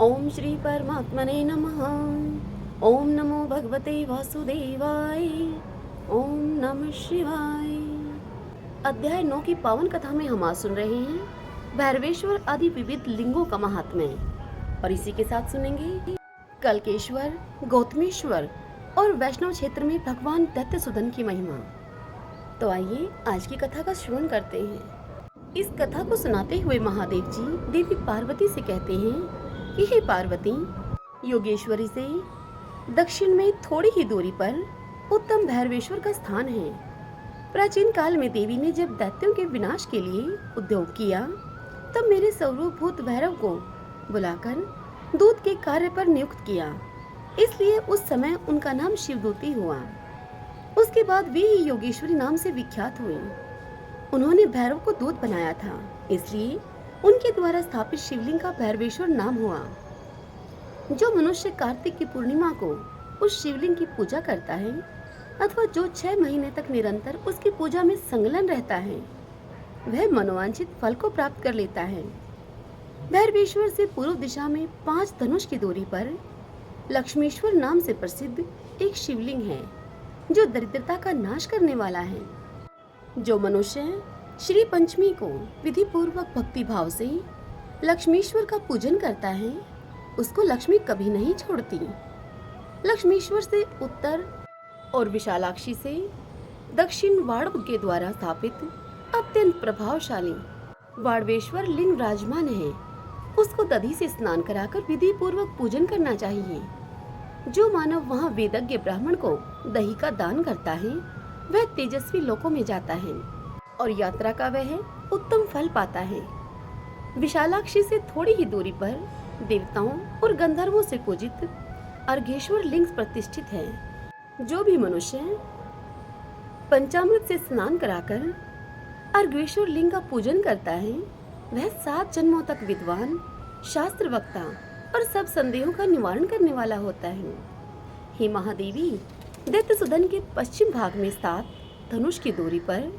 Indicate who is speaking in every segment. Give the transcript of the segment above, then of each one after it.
Speaker 1: ओम श्री परमात्मने नमः। ओम नमो भगवते वासुदेवाय। ओम नमः शिवाय। अध्याय 9 की पावन कथा में हम आज सुन रहे हैं भैरवेश्वर आदि विविध लिंगों का महात्म्य, और इसी के साथ सुनेंगे कल्केश्वर, गौतमेश्वर और वैष्णव क्षेत्र में भगवान दैत्यसुदन की महिमा। तो आइए आज की कथा का श्रवण करते हैं। इस कथा को सुनाते हुए महादेव जी देवी पार्वती से कहते हैं कि हे पार्वती, योगेश्वरी से दक्षिण में थोड़ी ही दूरी पर उत्तम भैरवेश्वर का स्थान है। प्राचीन काल में देवी ने जब दैत्यों के विनाश के लिए उद्योग किया, तब मेरे स्वरूपभूत भैरव को बुलाकर दूत के कार्य पर नियुक्त किया, इसलिए उस समय उनका नाम शिवदूती हुआ। उसके बाद वे ही योगेश्वरी नाम से विख्यात हुई। उन्होंने भैरव को दूत बनाया था, इसलिए उनके द्वारा स्थापित शिवलिंग का भैरवेश्वर नाम हुआ। जो मनुष्य कार्तिक की पूर्णिमा को उस शिवलिंग की पूजा करता है, अथवा जो 6 महीने तक निरंतर उसकी पूजा में संलग्न रहता है, वह मनोवांछित फल को प्राप्त कर लेता है। भैरवेश्वर से पूर्व दिशा में 5 धनुष की दूरी पर लक्ष्मीश्वर नाम से प्रसिद्ध एक शिवलिंग है, जो दरिद्रता का नाश करने वाला है। जो मनुष्य श्री पंचमी को विधि पूर्वक भक्ति भाव से लक्ष्मीश्वर का पूजन करता है, उसको लक्ष्मी कभी नहीं छोड़ती। लक्ष्मीश्वर से उत्तर और विशालाक्षी से दक्षिण वाड़व के द्वारा स्थापित अत्यंत प्रभावशाली वाड़वेश्वर लिंग विराजमान है। उसको दधी से स्नान कराकर विधि पूर्वक पूजन करना चाहिए। जो मानव वहाँ वेदज्ञ ब्राह्मण को दही का दान करता है, वह तेजस्वी लोकों में जाता है और यात्रा का वह उत्तम फल पाता है। विशालाक्षी से थोड़ी ही दूरी पर देवताओं और गंधर्वों से पूजित अर्घेश्वर लिंग प्रतिष्ठित है। जो भी मनुष्य पंचामृत से स्नान कराकर अर्घेश्वर लिंग का पूजन करता है, वह 7 जन्मों तक विद्वान, शास्त्र वक्ता और सब संदेहों का निवारण करने वाला होता है। हे महादेवी, दैत्यसुदन के पश्चिम भाग में 7 धनुष की दूरी पर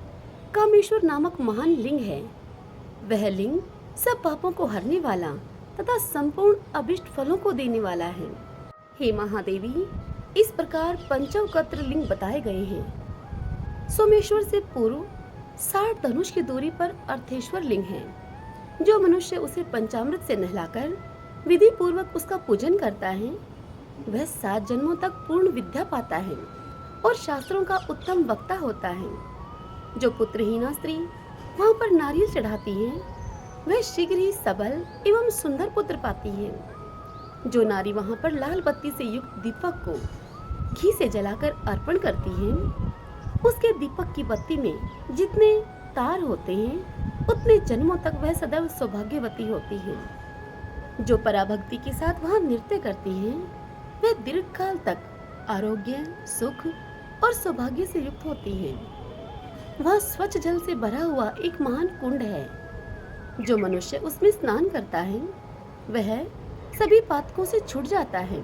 Speaker 1: कामेश्वर नामक महान लिंग है। वह लिंग सब पापों को हरने वाला तथा संपूर्ण अभिष्ट फलों को देने वाला है। हे महादेवी, इस प्रकार पंचवक्त्र लिंग बताए गए हैं। सोमेश्वर से पूर्व 60 धनुष की दूरी पर अर्थेश्वर लिंग है। जो मनुष्य उसे पंचामृत से नहलाकर विधि पूर्वक उसका पूजन करता है, वह 7 जन्मों तक पूर्ण विद्या पाता है और शास्त्रों का उत्तम वक्ता होता है। जो पुत्रहीना स्त्री वहाँ पर नारियल चढ़ाती है, वह शीघ्र ही सबल एवं सुंदर पुत्र पाती है। जो नारी वहाँ पर लाल बत्ती से युक्त दीपक को घी से जलाकर अर्पण करती है, उसके दीपक की बत्ती में जितने तार होते हैं, उतने जन्मों तक वह सदैव सौभाग्यवती होती है। जो पराभक्ति के साथ वहाँ नृत्य करती है, वह दीर्घकाल तक आरोग्य, सुख और सौभाग्य से युक्त होती है। वह स्वच्छ जल से भरा हुआ एक महान कुंड है। जो मनुष्य उसमें स्नान करता है, वह सभी पातकों से छूट जाता है।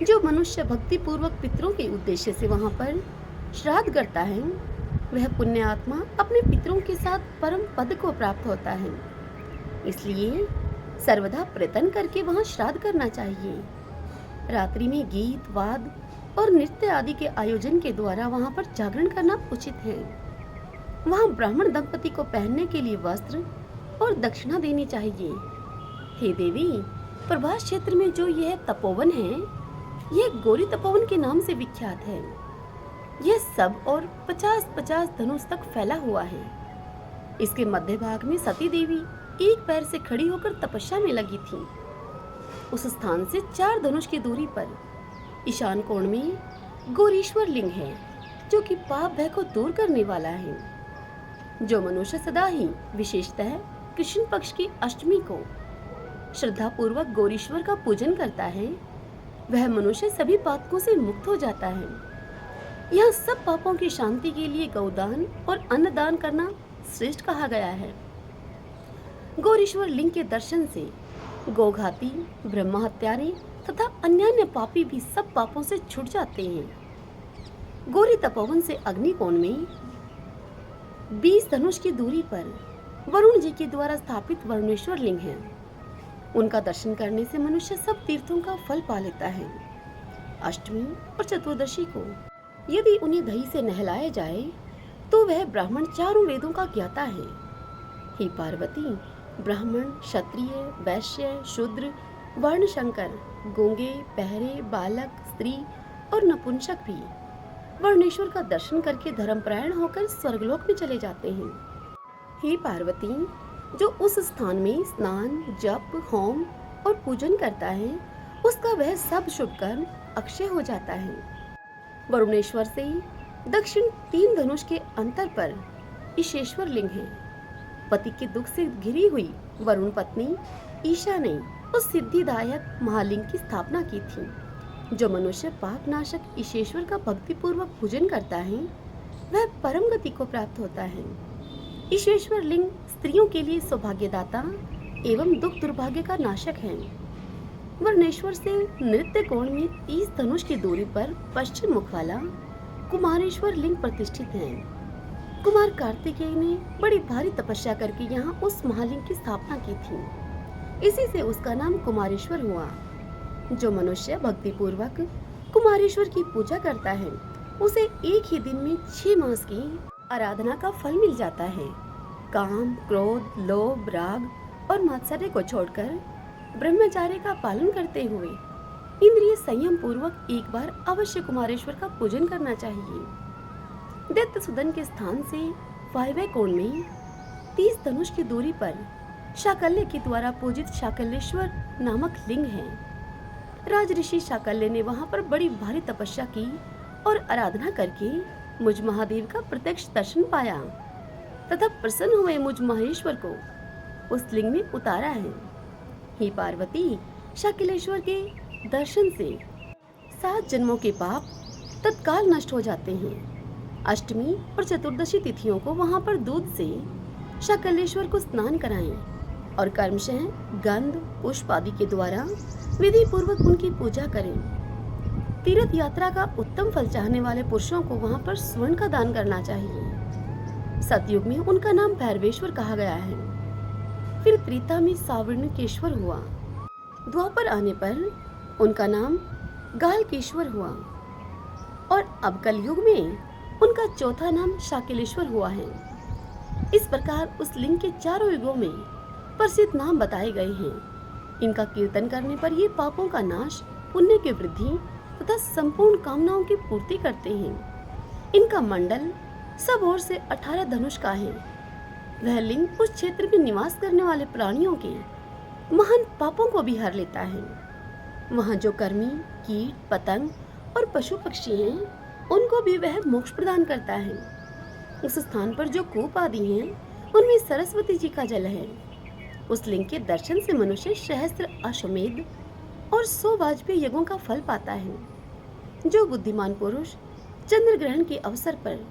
Speaker 1: जो मनुष्य भक्ति पूर्वक पितरों के उद्देश्य से वहाँ पर श्राद्ध करता है, वह पुण्य आत्मा अपने पितरों के साथ परम पद को प्राप्त होता है। इसलिए सर्वदा प्रयत्न करके वहाँ श्राद्ध करना चाहिए। रात्रि में गीत, वाद और नृत्य आदि के आयोजन के द्वारा वहाँ पर जागरण करना उचित है। वहाँ ब्राह्मण दंपति को पहनने के लिए वस्त्र और दक्षिणा देनी चाहिए। हे देवी, प्रभास क्षेत्र में जो यह तपोवन है, यह गौरी तपोवन के नाम से विख्यात है। यह सब और 50-50 धनुष तक फैला हुआ है। इसके मध्य भाग में सती देवी एक पैर से खड़ी होकर तपस्या में लगी थी। उस स्थान से 4 धनुष की दूरी पर ईशान कोण में गौरीश्वर लिंग है, जो कि पाप भय को दूर करने वाला है। जो मनुष्य सदा ही विशेषतः कृष्ण पक्ष की अष्टमी को श्रद्धा पूर्वक गौरीश्वर का पूजन करता है, वह मनुष्य सभी पापों से मुक्त हो जाता है। यह सब पापों की शांति के लिए गौदान और अन्नदान करना श्रेष्ठ कहा गया है। गौरीश्वर लिंग के दर्शन से गौघाती, ब्रह्म हत्यारे तथा अन्य पापी भी सब पापों से छूट जाते हैं। गौरी तपोवन से अग्निकोण में 20 धनुष की दूरी पर वरुण जी के द्वारा स्थापित वरुणेश्वर लिंग है। उनका दर्शन करने से मनुष्य सब तीर्थों का फल पा लेता है। अष्टमी और चतुर्दशी को यदि उन्हें दही से नहलाया जाए तो वह ब्राह्मण चारों वेदों का ज्ञाता है। हे पार्वती, ब्राह्मण, क्षत्रिय, वैश्य, शूद्र, वर्णशंकर, गूंगे, बहरे, बालक, स्त्री और नपुंसक भी वर्णेश्वर का दर्शन करके धर्मपरायण होकर स्वर्गलोक में चले जाते हैं। हे पार्वती, जो उस स्थान में स्नान, जप, होम और पूजन करता है उसका वह सब शुभ कर्म अक्षय हो जाता है। वरुणेश्वर से दक्षिण 3 धनुष के अंतर पर ईशेश्वर लिंग है। पति के दुख से घिरी हुई वरुण पत्नी ईशा ने उस सिद्धिदायक महालिंग की स्थापना की थी। जो मनुष्य पाप नाशक ईशेश्वर का भक्ति पूर्वक पूजन करता है वह परम गति को प्राप्त होता है। ईशेश्वर लिंग स्त्रियों के लिए सौभाग्यदाता एवं दुख दुर्भाग्य का नाशक है। वर्णेश्वर से नृत्य कोण में 30 धनुष की दूरी पर पश्चिम मुख वाला कुमारेश्वर लिंग प्रतिष्ठित है। कुमार कार्तिकेय ने बड़ी भारी तपस्या करके यहाँ उस महालिंग की स्थापना की थी। इसी से उसका नाम कुमारेश्वर हुआ। जो मनुष्य भक्ति पूर्वक कुमारेश्वर की पूजा करता है उसे एक ही दिन में 6 मास की आराधना का फल मिल जाता है। काम, क्रोध, लोभ, राग और मात्सर्य को छोड़कर ब्रह्मचार्य का पालन करते हुए इंद्रिय संयम पूर्वक एक बार अवश्य कुमारेश्वर का पूजन करना चाहिए। दैत्य सुदन के स्थान से वायव्य कोण में 30 धनुष की दूरी पर शाकल्य के द्वारा पूजित शाकल्येश्वर नामक लिंग है। राज ऋषि शाकल्य ने वहां पर बड़ी भारी तपस्या की और आराधना करके मुझ महादेव का प्रत्यक्ष दर्शन पाया तथा प्रसन्न हुए मुझ महेश्वर को उस लिंग में उतारा है। हे पार्वती, शाकलेश्वर के दर्शन से 7 जन्मों के पाप तत्काल नष्ट हो जाते हैं। अष्टमी और चतुर्दशी तिथियों को वहां पर दूध से शाकलेश्वर को स्नान कराएं और कर्मशः गंध, पुष्प आदि के द्वारा विधि पूर्वक उनकी पूजा करें। तीर्थ यात्रा का उत्तम फल चाहने वाले पुरुषों को वहां पर स्वर्ण का दान करना चाहिए। सतयुग में उनका नाम भैरवेश्वर कहा गया है। फिर त्रेता में सावर्णिकेश्वर हुआ। द्वापर आने पर उनका नाम गालकेश्वर हुआ और अब कलयुग में उनका चौथा नाम शाकिलेश्वर हुआ है। इस प्रकार उस लिंग के चारों युगों में प्रसिद्ध नाम बताए गए हैं। इनका कीर्तन करने पर ये पापों का नाश, पुण्य की वृद्धि तथा संपूर्ण कामनाओं की पूर्ति करते हैं। इनका मंडल सब ओर से 18 धनुष का है। वह लिंग उस क्षेत्र में निवास करने वाले प्राणियों के महान पापों को भी हर लेता है। वहाँ जो कर्मी, कीट, पतंग और पशु पक्षी हैं, उनको भी वह मोक्ष प्रदान करता है। उस स्थान पर जो कूप आदि हैं, उनमें सरस्वती जी का जल है। उस लिंग के दर्शन से मनुष्य सहस्त्र अश्वमेध और 100 वाजपेयी यज्ञों का फल पाता है। जो बुद्धिमान पुरुष चंद्र ग्रहण के अवसर पर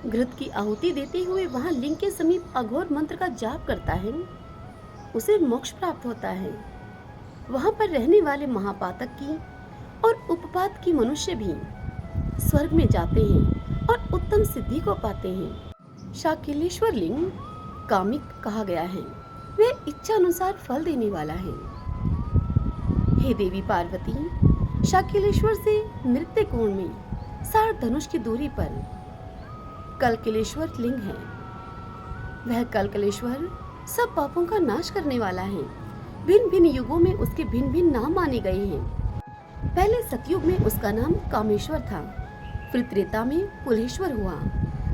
Speaker 1: घृत की आहुति देते हुए वहां लिंग के समीप अघोर मंत्र का जाप करता है, उसे मोक्ष प्राप्त होता है। वहां पर रहने वाले महापातक की और उपपात की मनुष्य भी स्वर्ग में जाते हैं और उत्तम सिद्धि को पाते हैं। शाकिलेश्वर लिंग कामिक कहा गया है। वह इच्छा अनुसार फल देने वाला है। हे देवी पार्वती, शाकिलेश्वर से नृत्य कोण में 60 धनुष की दूरी पर कलकलेश्वर लिंग है। वह कलकलेश्वर सब पापों का नाश करने वाला है। भिन्न भिन्न युगों में उसके भिन्न भिन्न नाम माने गए हैं। पहले सतयुग में उसका नाम कामेश्वर था, फिर त्रेता में कुलेश्वर हुआ,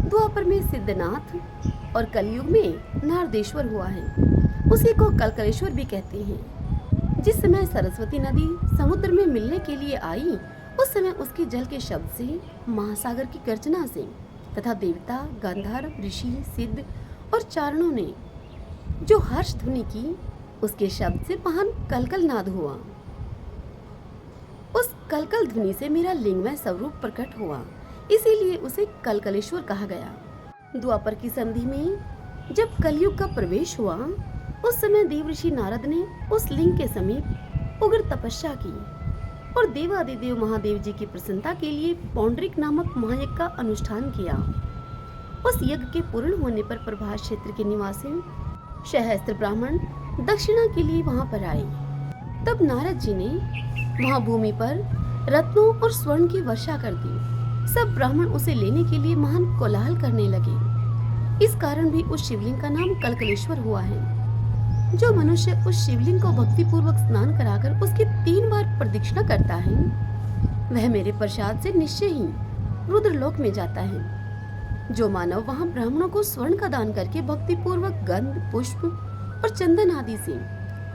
Speaker 1: द्वापर में सिद्धनाथ और कलयुग में नारदेश्वर हुआ है। उसी को कलकलेश्वर भी कहते हैं। जिस समय सरस्वती नदी समुद्र में मिलने के लिए आई, उस समय उसके जल के शब्द से, महासागर की गर्जना से तथा देवता, गंधर्व, ऋषि, सिद्ध और चारणों ने जो हर्ष ध्वनि की, उसके शब्द से महान कलकल नाद हुआ। उस कलकल ध्वनि से मेरा लिंगमय स्वरूप प्रकट हुआ, इसीलिए उसे कलकलेश्वर कहा गया। द्वापर की संधि में जब कलयुग का प्रवेश हुआ, उस समय देवऋषि नारद ने उस लिंग के समीप उग्र तपस्या की और देवादिदेव महादेव जी की प्रसन्नता के लिए पौंडरिक नामक महायज्ञ का अनुष्ठान किया। उस यज्ञ के पूर्ण होने पर प्रभास क्षेत्र के निवासी सहस्त्र ब्राह्मण दक्षिणा के लिए वहां पर आए। तब नारद जी ने वहां भूमि पर रत्नों और स्वर्ण की वर्षा कर दी। सब ब्राह्मण उसे लेने के लिए महान कोलाहल करने लगे। इस कारण भी उस शिवलिंग का नाम कलकलेश्वर हुआ है। जो मनुष्य उस शिवलिंग को भक्ति पूर्वक स्नान कराकर उसकी 3 बार प्रदक्षिणा करता है, वह मेरे प्रसाद से निश्चय ही रुद्रलोक में जाता है। जो मानव वहां ब्राह्मणों को स्वर्ण का दान करके भक्ति पूर्वक गंध, पुष्प और चंदन आदि से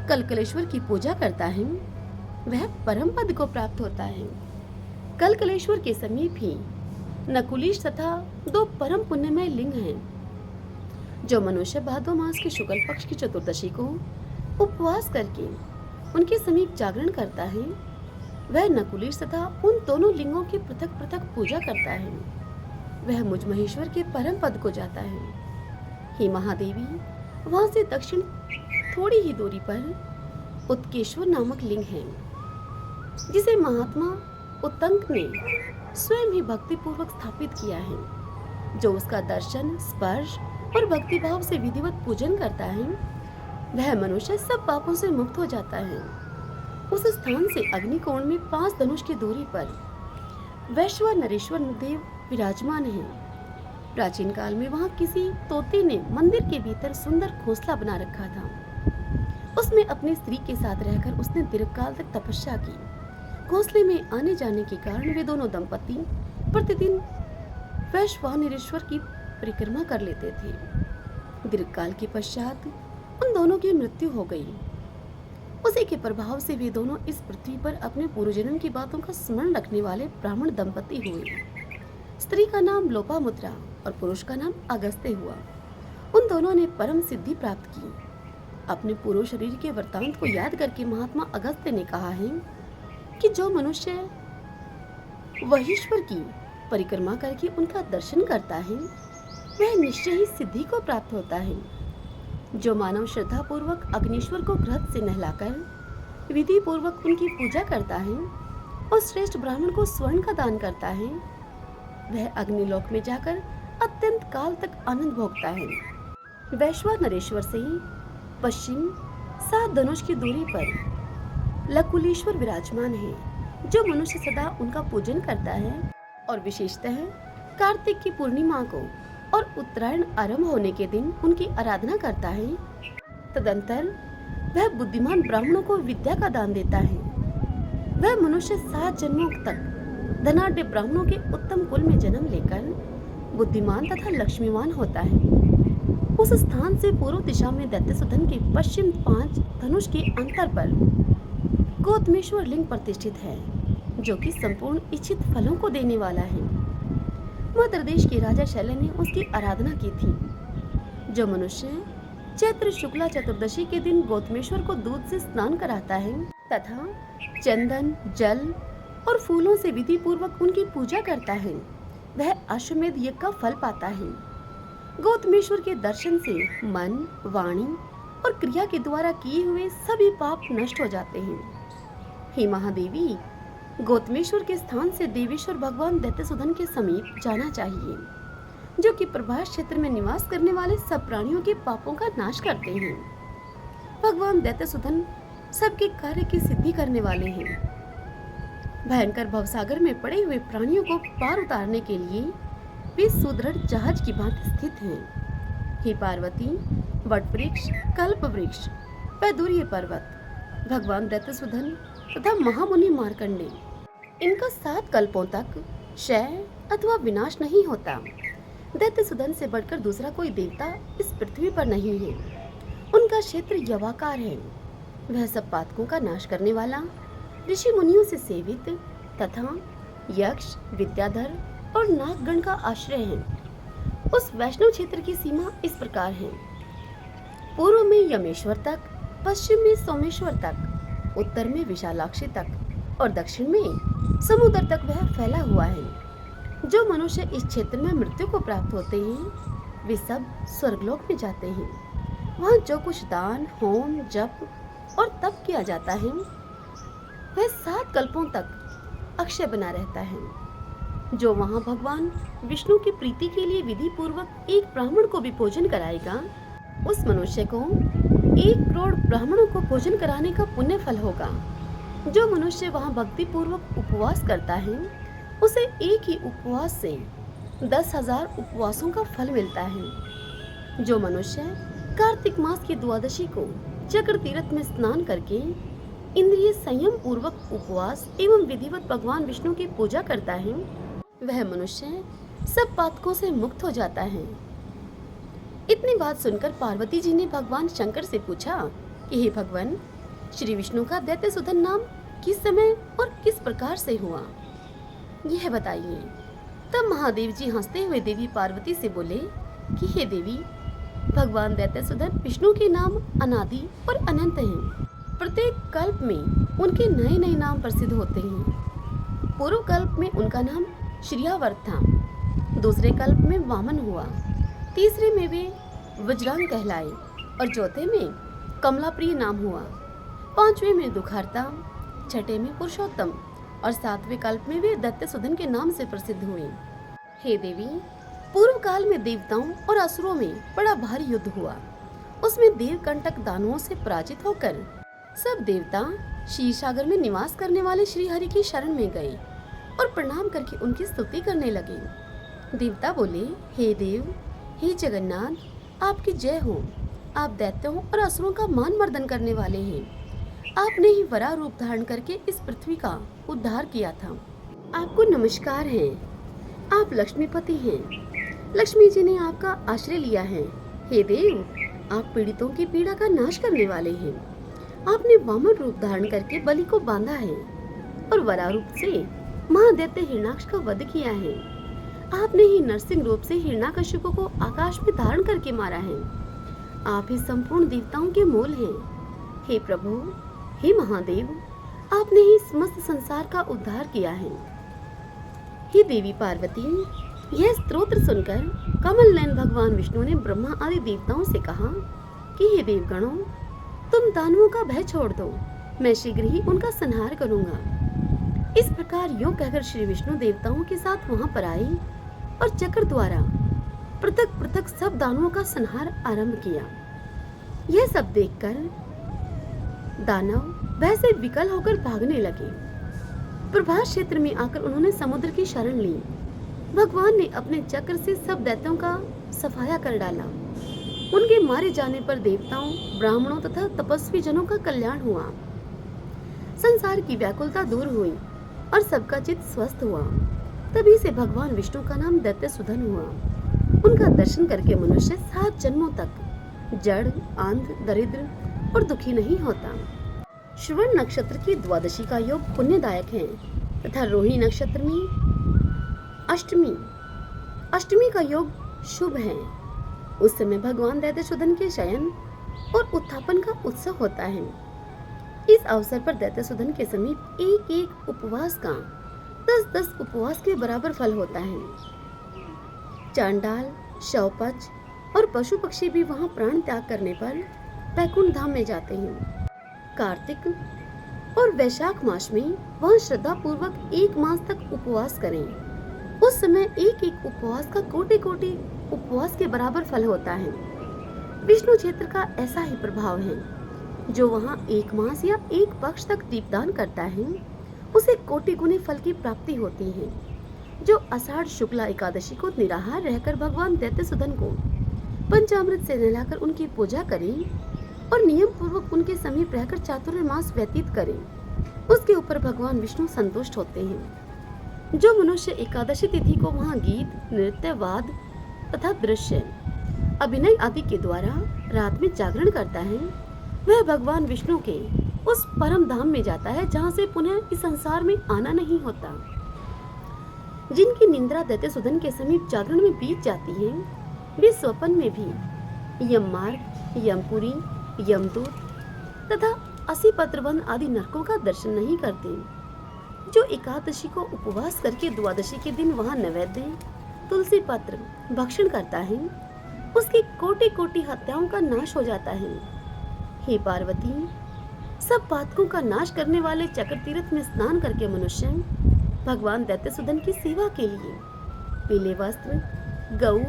Speaker 1: कलकलेश्वर की पूजा करता है, वह परम पद को प्राप्त होता है। कलकलेश्वर के समीप ही नकुलीश तथा 2 परम पुण्यमय लिंग हैं। जो मनुष्य भादो मास के शुक्ल पक्ष की चतुर्दशी को उपवास करके उनके समीप जागरण करता है, वह नकुलीश तथा उन दोनों लिंगों की पृथक पृथक पूजा करता है, वह मुझ महेश्वर के परम पद को जाता है। हे महादेवी, वहां से दक्षिण थोड़ी ही दूरी पर उत्केश्वर नामक लिंग है, जिसे महात्मा उत्तंक ने स्वयं ही भक्ति पूर्वक स्थापित किया है। जो उसका दर्शन, स्पर्श और भक्ति भाव से विधिवत पूजन करता है, वह मनुष्य सब पापों से मुक्त हो जाता है। उस स्थान से अग्निकोण में 5 धनुष की दूरी पर वैश्वर नरेश्वर देव विराजमान है। प्राचीन काल में वहां किसी तोते ने मंदिर के भीतर सुंदर घोंसला बना रखा था। उसमें अपनी स्त्री के साथ रहकर उसने दीर्घकाल तक तपस्या की। घोंसले में आने जाने के कारण वे दोनों दंपति प्रतिदिन वैश्वानरेश्वर की परिक्रमा कर लेते थे। दीर्घकाल के पश्चात उन दोनों की मृत्यु हो गई। उसी के प्रभाव से वे दोनों इस पृथ्वी पर अपने पूर्वजन्म की बातों का स्मरण रखने वाले ब्राह्मण दंपति हुए। स्त्री का नाम लोपामुद्रा और पुरुष का नाम अगस्त्य हुआ। उन दोनों ने परम सिद्धि प्राप्त की। अपने पूर्व शरीर के वृत्तांत को याद करके महात्मा अगस्त्य ने कहा है कि जो मनुष्य वहीश्वर की परिक्रमा करके उनका दर्शन करता है, वह निश्चय ही सिद्धि को प्राप्त होता है। जो मानव श्रद्धा पूर्वक अग्निश्वर को घृत से नहलाकर विधि पूर्वक उनकी पूजा करता है और श्रेष्ठ ब्राह्मण को स्वर्ण का दान करता है, वह अग्निलोक में जाकर अत्यंत काल तक आनंद भोगता है। वैश्वर नरेश्वर से पश्चिम 7 धनुष की दूरी पर लकुलीश्वर विराजमान है। जो मनुष्य सदा उनका पूजन करता है और विशेषतः कार्तिक की पूर्णिमा को और उत्तरायण आरंभ होने के दिन उनकी आराधना करता है, तदंतर वह बुद्धिमान ब्राह्मणों को विद्या का दान देता है। वह मनुष्य 7 जन्मों तक धनाढ्य ब्राह्मणों के उत्तम कुल में जन्म लेकर बुद्धिमान तथा लक्ष्मीवान होता है। उस स्थान से पूर्व दिशा में दैत्यसुधन के पश्चिम 5 धनुष के अंतर पर गौतमेश्वर लिंग प्रतिष्ठित है, जो कि संपूर्ण इच्छित फलों को देने वाला है। मध्य प्रदेश के राजा शैल ने उसकी आराधना की थी। जो मनुष्य चैत्र शुक्ला चतुर्दशी के दिन गौतमेश्वर को दूध से स्नान कराता है तथा चंदन, जल और फूलों से विधि पूर्वक उनकी पूजा करता है, वह अश्वमेध यज्ञ का फल पाता है। गौतमेश्वर के दर्शन से मन, वाणी और क्रिया के द्वारा किए हुए सभी पाप नष्ट हो जाते हैं। हे महादेवी, गौतमेश्वर के स्थान से देवेश्वर भगवान दैत्यसुधन के समीप जाना चाहिए, जो कि प्रभास क्षेत्र में निवास करने वाले सब प्राणियों के पापों का नाश करते हैं। भगवान दैत्यसुधन सबके कार्य की सिद्धि करने वाले हैं। भयंकर भवसागर में पड़े हुए प्राणियों को पार उतारने के लिए वे सुदृढ़ जहाज की भांति स्थित हैं। हे पार्वती, वट वृक्ष, कल्प वृक्ष, पैदुर्य पर्वत, भगवान दैत्यसुधन तथा महामुनि मार्कंडे, इनका 7 कल्पों तक क्षय अथवा विनाश नहीं होता। दैत्यसुधन से बढ़कर दूसरा कोई देवता इस पृथ्वी पर नहीं है। उनका क्षेत्र यवाकार है। वह सब पातकों का नाश करने वाला, ऋषि मुनियों से सेवित तथा यक्ष, विद्याधर और नागगण का आश्रय है। उस वैष्णव क्षेत्र की सीमा इस प्रकार है: पूर्व में यमेश्वर तक, पश्चिम में सोमेश्वर तक, उत्तर में विशालाक्षी तक और दक्षिण में समुद्र तक वह फैला हुआ है। जो मनुष्य इस क्षेत्र में मृत्यु को प्राप्त होते हैं, वे सब स्वर्गलोक में जाते हैं। वहाँ जो कुछ दान, होम, जप और तप किया जाता है, वह 7 कल्पों तक अक्षय बना रहता है। जो वहाँ भगवान विष्णु की प्रीति के लिए विधि पूर्वक एक ब्राह्मण को भी भोजन कराएगा, उस मनुष्य को 1 करोड़ ब्राह्मणों को भोजन कराने का पुण्य फल होगा। जो मनुष्य वहां भक्ति पूर्वक उपवास करता है उसे एक ही उपवास से 10,000 उपवासों का फल मिलता है। जो मनुष्य कार्तिक मास की द्वादशी को चक्र तीर्थ में स्नान करके इंद्रिय संयम पूर्वक उपवास एवं विधिवत भगवान विष्णु की पूजा करता है वह मनुष्य सब पातकों से मुक्त हो जाता है। इतनी बात सुनकर पार्वती जी ने भगवान शंकर से पूछा कि हे भगवान, श्री विष्णु का दैत्यसुधन नाम किस समय और किस प्रकार से हुआ, यह बताइए। तब महादेव जी हंसते हुए देवी पार्वती से बोले कि हे देवी, भगवान दैत्यसुधन विष्णु के नाम अनादि और अनंत हैं। प्रत्येक कल्प में उनके नए नए नाम प्रसिद्ध होते हैं। पूर्व कल्प में उनका नाम श्रियावर्त था, दूसरे कल्प में वामन हुआ, तीसरे में वे वज्रांग कहलाए और चौथे में कमलाप्रिय नाम हुआ, पांचवें में दुखार्ता, छठे में पुरुषोत्तम और सातवें कल्प में वे दैत्यसुधन के नाम से प्रसिद्ध हुए। हे देवी, पूर्व काल में देवताओं और असुरों में बड़ा भारी युद्ध हुआ। उसमें देवकंटक दानवों से पराजित होकर सब देवता क्षीर सागर में निवास करने वाले श्री हरि की शरण में गए और प्रणाम करके उनकी स्तुति करने लगे। देवता बोले, हे देव, हे जगन्नाथ, आपकी जय हो। आप दैत्यों और असुरों का मान मर्दन करने वाले हैं। आपने ही वराह रूप धारण करके इस पृथ्वी का उद्धार किया था। आपको नमस्कार है। आप लक्ष्मीपति हैं। लक्ष्मी जी ने आपका आश्रय लिया है। हे देव, आप पीड़ितों की पीड़ा का नाश करने वाले हैं। आपने वामन रूप धारण करके बलि को बांधा है और वराह रूप से महादैत्य हिरण्याक्ष का वध किया है। आपने ही नरसिंह रूप से हिरण्याकशिपु को आकाश में धारण करके मारा है। आप ही संपूर्ण देवताओं के मूल हैं। हे प्रभु, हे महादेव, आपने ही समस्त संसार का उद्धार किया है। हे देवी पार्वती, यह स्तोत्र सुनकर कमल नयन भगवान विष्णु ने ब्रह्मा आदि देवताओं से कहा कि हे देवगणों, तुम दानवों का भय छोड़ दो, मैं शीघ्र ही उनका संहार करूंगा। इस प्रकार यूं कहकर श्री विष्णु देवताओं के साथ वहां पर आए और चक्र द्वारा पृथक पृथक सब दानवों का संहार आरंभ किया। यह सब देखकर दानव भय से विकल होकर भागने लगे। प्रभास क्षेत्र में आकर उन्होंने समुद्र की शरण ली। भगवान ने अपने चक्र से सब दैत्यों का सफाया कर डाला। उनके मारे जाने पर देवताओं, ब्राह्मणों तथा तपस्वी जनों का कल्याण हुआ। संसार की व्याकुलता दूर हुई और सबका चित्त स्वस्थ हुआ। तभी से भगवान विष्णु का नाम दैत्यसुधन हुआ। उनका दर्शन करके मनुष्य 7 जन्मों तक जड़, आंध, दरिद्र और दुखी नहीं होता। श्रवण नक्षत्र की द्वादशी का योग पुण्यदायक है तथा रोहिणी नक्षत्र में अष्टमी का योग शुभ है। उस समय भगवान दैत्यसुधन के शयन और उत्थापन का उत्सव होता है। इस अवसर पर दैत्यसुधन के समीप एक एक उपवास का 10-10 उपवास के बराबर फल होता है। चांडाल, शवपच और पशु पक्षी भी वहां प्राण त्याग करने पर वैकुंठ धाम में जाते हैं। कार्तिक और वैशाख मास में वहां श्रद्धा पूर्वक 1 मास तक उपवास करें। उस समय एक एक उपवास का कोटि उपवास के बराबर फल होता है। विष्णु क्षेत्र का ऐसा ही प्रभाव है। जो वहां 1 मास या 1 पक्ष तक दीपदान करता है उसे कोटि गुने फल की प्राप्ति होती है। जो आषाढ़ शुक्ला एकादशी को निराहार रहकर भगवान दैत्यसुधन को पंचामृत से नहलाकर उनकी पूजा करें और नियम पूर्वक उनके समीप रहकर चातुर्मास व्यतीत करें, उसके ऊपर भगवान विष्णु संतुष्ट होते हैं। जो मनुष्य एकादशी तिथि को वहां गीत, नृत्य, वाद तथा दृश्य, अभिनय आदि के द्वारा रात में जागरण करता है वह भगवान विष्णु के उस परम धाम में जाता है जहाँ से पुनः इस संसार में आना नहीं होता। जिनकी निंद्रा दैत्यसुधन के समीप जागरण में बीत जाती है वे स्वप्न में भी यममार्ग, यमपुरी, यमदूत तथा 80 पत्रबंध आदि नरकों का दर्शन नहीं करते। जो एकादशी को उपवास करके द्वादशी के दिन वहां नैवेद्य, तुलसी पत्र भक्षण करता है उसकी कोटि हत्याओं का नाश हो जाता है। हे पार्वती, सब पातकों का नाश करने वाले चक्र तीर्थ में स्नान करके मनुष्य भगवान दैत्यसुधन की सेवा के लिए पीले वस्त्र, गऊ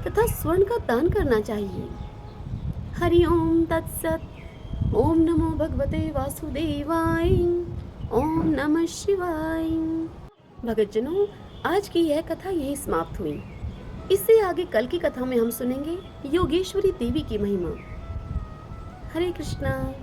Speaker 1: तथा स्वर्ण का दान करना चाहिए। हरि ओम तत्सत। ओम नमो भगवते वासुदेवाय। ओम नमः शिवाय। भगतजनों, आज की यह कथा यहीं समाप्त हुई। इससे आगे कल की कथा में हम सुनेंगे योगेश्वरी देवी की महिमा। हरे कृष्णा।